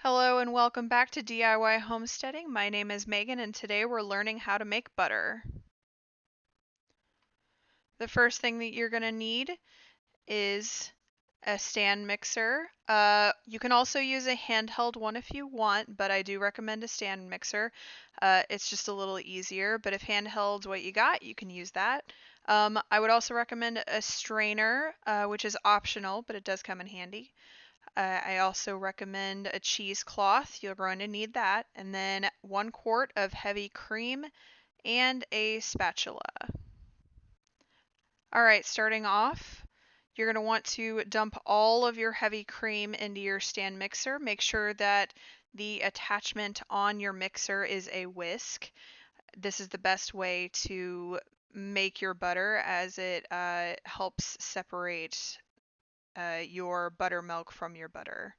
Hello and welcome back to DIY Homesteading. My name is Megan and today we're learning how to make butter. The first thing that you're going to need is a stand mixer. You can also use a handheld one if you want, but I do recommend a stand mixer. It's just a little easier, but if handheld's what you got, you can use that. I would also recommend a strainer, which is optional, but it does come in handy. I also recommend a cheesecloth. You're going to need that. And then 1 quart of heavy cream and a spatula. All right, starting off, you're going to want to dump all of your heavy cream into your stand mixer. Make sure that the attachment on your mixer is a whisk. This is the best way to make your butter as it helps separate your buttermilk from your butter.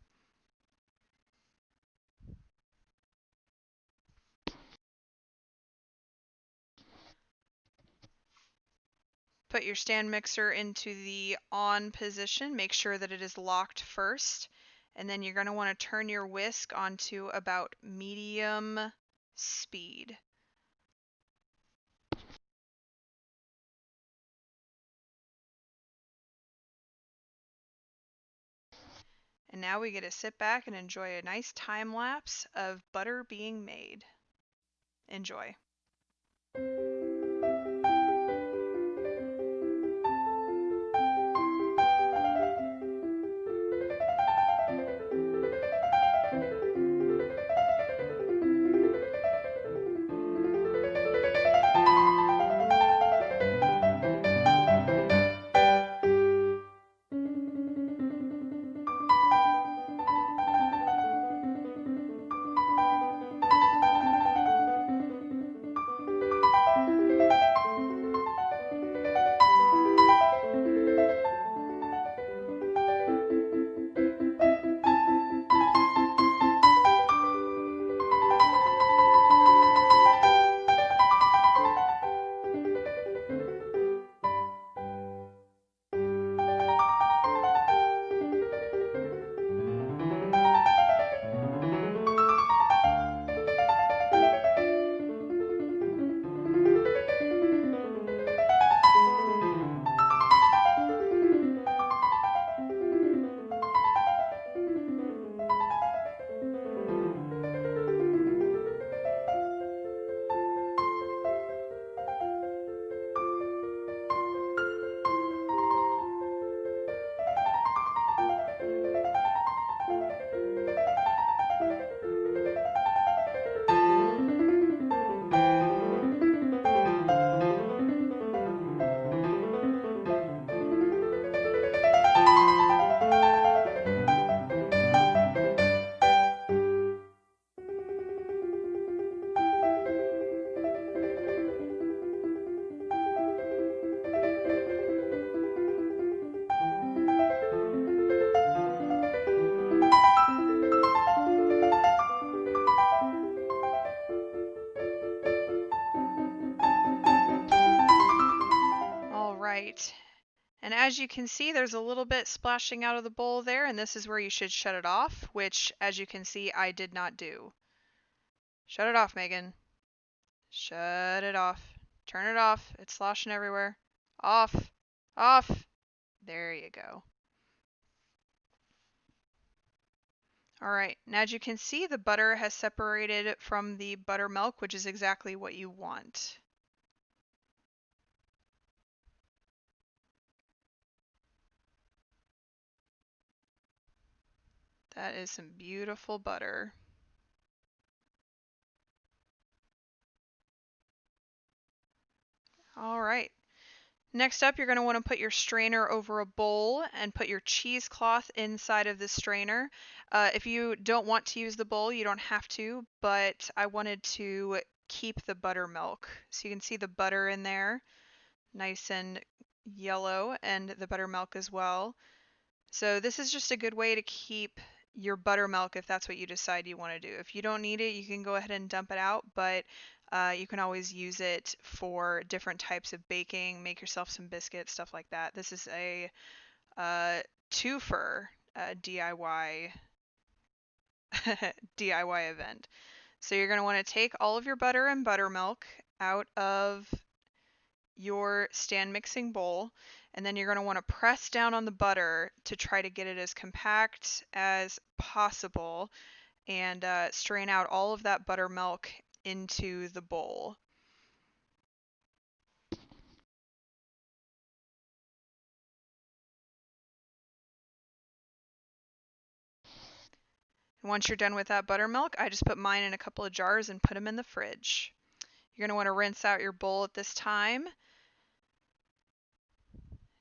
Put your stand mixer into the on position. Make sure that it is locked first. And then you're going to want to turn your whisk onto about medium speed. And now we get to sit back and enjoy a nice time lapse of butter being made. Enjoy. All right. And as you can see, there's a little bit splashing out of the bowl there, and this is where you should shut it off, which, as you can see, I did not do. Shut it off, Megan. Shut it off. Turn it off. It's sloshing everywhere. Off. Off. There you go. All right, now as you can see, the butter has separated from the buttermilk, which is exactly what you want. That is some beautiful butter. All right. Next up, you're going to want to put your strainer over a bowl and put your cheesecloth inside of the strainer. If you don't want to use the bowl, you don't have to, but I wanted to keep the buttermilk. So you can see the butter in there, nice and yellow, and the buttermilk as well. So this is just a good way to keep your buttermilk if that's what you decide you want to do. If you don't need it, you can go ahead and dump it out, but you can always use it for different types of baking, make yourself some biscuits, stuff like that. This is a twofer DIY DIY event. So you're going to want to take all of your butter and buttermilk out of your stand mixing bowl, and then you're going to want to press down on the butter to try to get it as compact as possible and strain out all of that buttermilk into the bowl. And once you're done with that buttermilk, I just put mine in a couple of jars and put them in the fridge. You're going to want to rinse out your bowl at this time,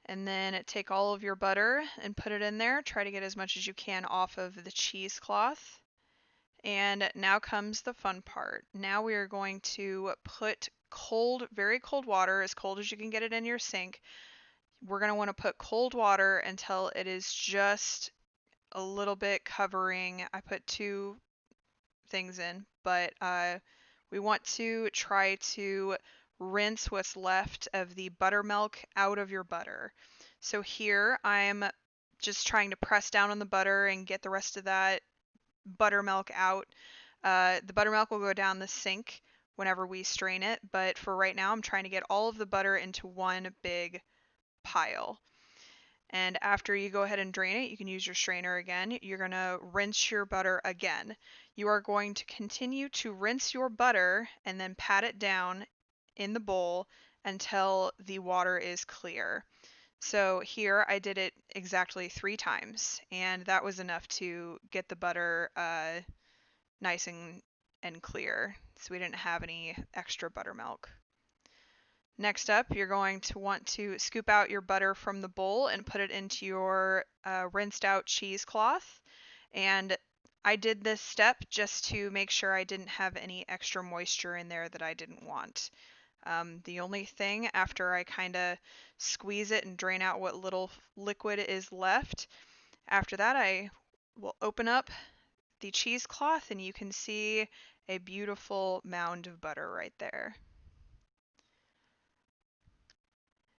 and then take all of your butter and put it in there. Try to get as much as you can off of the cheesecloth. And now comes the fun part. Now we are going to put cold, very cold water, as cold as you can get it in your sink. We're going to want to put cold water until it is just a little bit covering. I put 2 things in, but we want to try to rinse what's left of the buttermilk out of your butter. So here I'm just trying to press down on the butter and get the rest of that buttermilk out. The buttermilk will go down the sink whenever we strain it, but for right now I'm trying to get all of the butter into one big pile. And after you go ahead and drain it, you can use your strainer again. You're going to rinse your butter again. You are going to continue to rinse your butter and then pat it down in the bowl until the water is clear. So here I did it exactly 3 times, and that was enough to get the butter nice and clear, so we didn't have any extra buttermilk. Next up, you're going to want to scoop out your butter from the bowl and put it into your rinsed out cheesecloth. And I did this step just to make sure I didn't have any extra moisture in there that I didn't want. The only thing after I kind of squeeze it and drain out what little liquid is left, after that I will open up the cheesecloth and you can see a beautiful mound of butter right there.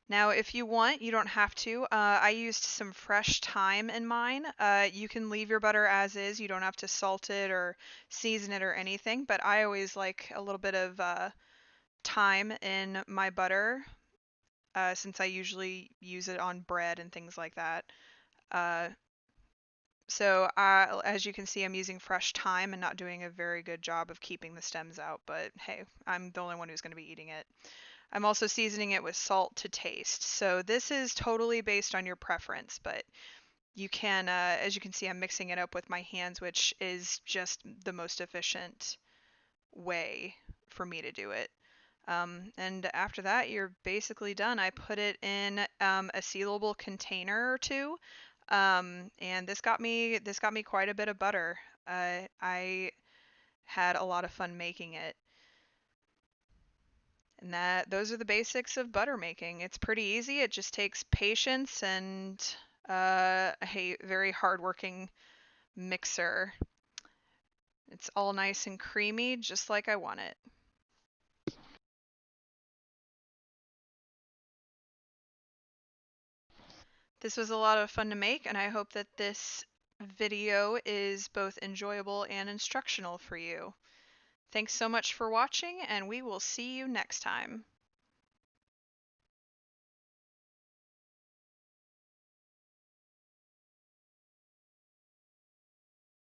Now, if you want, you don't have to. I used some fresh thyme in mine. You can leave your butter as is. You don't have to salt it or season it or anything, but I always like a little bit of thyme in my butter since I usually use it on bread and things like that. Uh, so as you can see, I'm using fresh thyme and not doing a very good job of keeping the stems out, but hey, I'm the only one who's going to be eating it. I'm also seasoning it with salt to taste. So this is totally based on your preference, but you can, as you can see, I'm mixing it up with my hands, which is just the most efficient way for me to do it. And after that, you're basically done. I put it in a sealable container or 2, and this got me quite a bit of butter. I had a lot of fun making it. And those are the basics of butter making. It's pretty easy. It just takes patience and a very hardworking mixer. It's all nice and creamy, just like I want it. This was a lot of fun to make, and I hope that this video is both enjoyable and instructional for you. Thanks so much for watching, and we will see you next time.